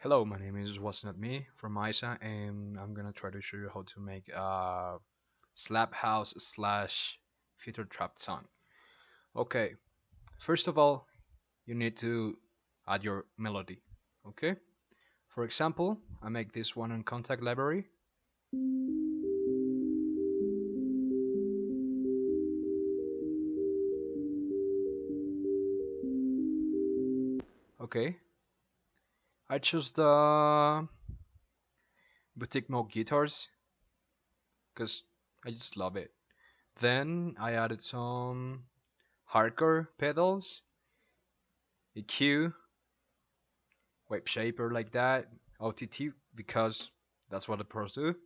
Hello, my name is Was Not Me from Isa, and I'm gonna try to show you how to make a slap house slash feature trap song. Okay, first of all, you need to add your melody. Okay, for example, I make this one in Contact Library. Okay, I choose the boutique mode guitars because I just love it. Then I added some hardcore pedals, EQ, wave shaper like that, OTT because that's what the pros do.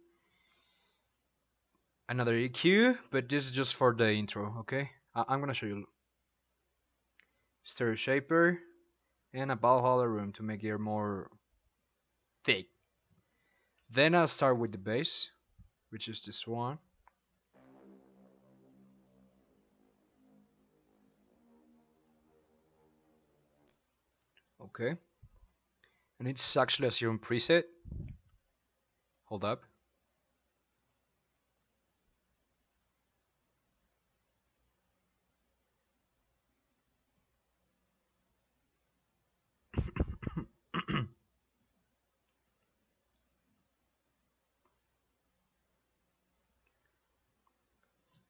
Another EQ, but this is just for the intro, okay? I'm gonna show you stereo shaper and a Valhalla room to make it more thick. Then I'll start with the bass, which is this one. Okay, and it's actually a serum preset. Hold up.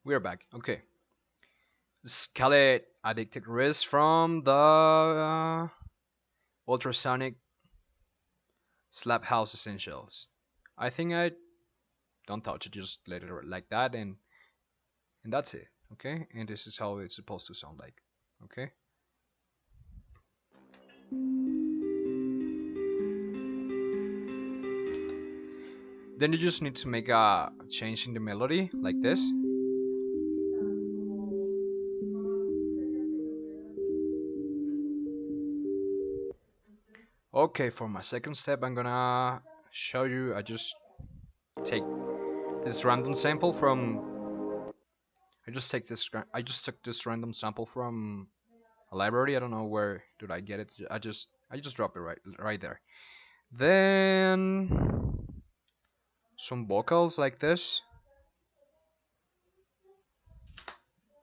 We're back. Okay. Scarlet Addicted Wrist from the Ultrasonic Slap House Essentials. I think I don't touch it, just let it like that, and that's it. Okay, and this is how it's supposed to sound like. Okay. Then you just need to make a change in the melody like this. Okay, for my second step, I'm gonna show you. I just take this random sample from. I just take this. I just took this random sample from a library. I don't know where did I get it. I just drop it right there. Then some vocals like this.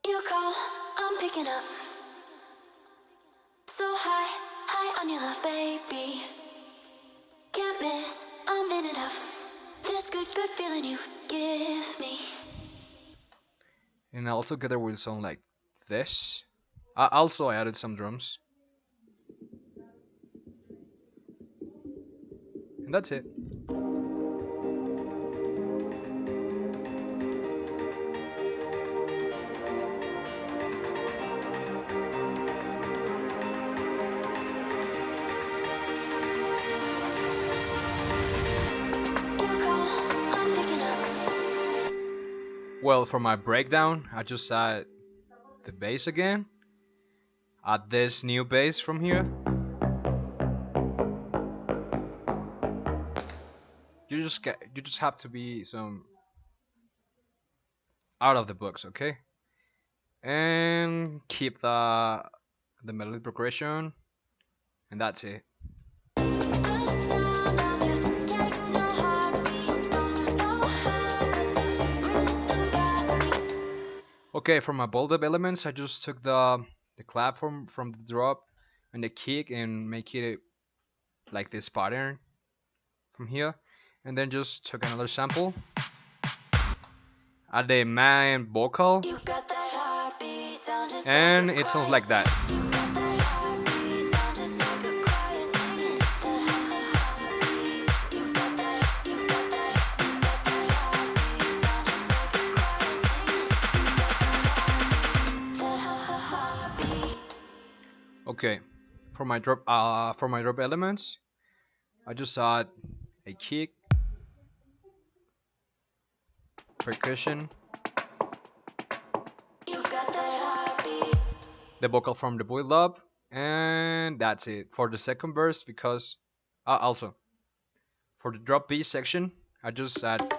You call, I'm picking up. So high, high on your love, baby. Can't miss, I'm in it up. This good, good feeling you give me. And altogether will sound like this. Also, I added some drums, and that's it. You call, I'm picking up. Well, for my breakdown, I just add the bass again. Add this new bass from here. You just have to be some out of the books, okay? And keep the melody progression, and that's it. The sound of your techno heartbeat. Don't know how, but the rhythm got me. Okay, for my build up elements, I just took the clap from the drop and the kick and make it like this pattern from here, and then just took another sample, add the main vocal, You got that heartbeat, sound just like and a it sounds choir like that. singing. You got that heartbeat, sound just like a choir singing. That heartbeat. You got that, you got that, you got that heartbeat, sound just like a choir singing. You got that heartbeat. Okay, for my drop elements, I just add a kick, percussion, You got that heartbeat. the vocal from the build up, and that's it for the second verse. Because also for the drop B section, I just add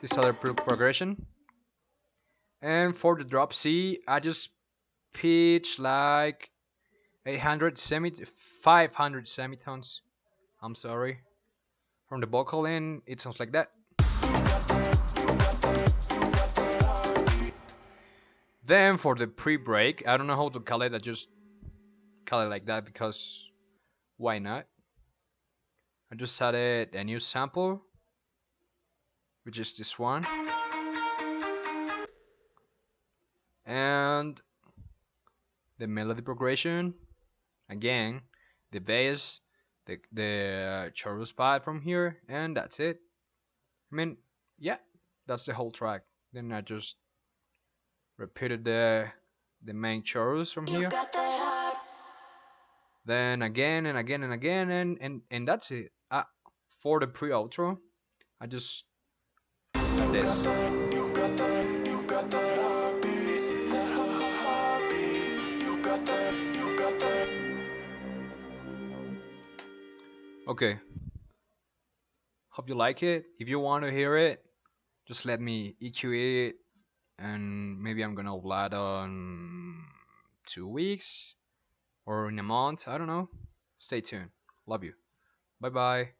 this other progression, and for the drop C, I just pitch like 500 semitones I'm sorry. From the vocal in, it sounds like that. Then for the pre-break, I don't know how to call it. I just call it like that because why not? I just added a new sample, which is this one, and the melody progression. Again, the bass, the chorus part from here, and that's it. I mean, yeah, that's the whole track. Then I just repeated the main chorus from You here. got that heart. Then again and again and again, and that's it. For the pre-outro, I just add this. Okay, hope you like it. If you want to hear it, just let me EQ it, and maybe I'm gonna upload on 2 weeks or in a month. I don't know. Stay tuned. Love you. Bye bye.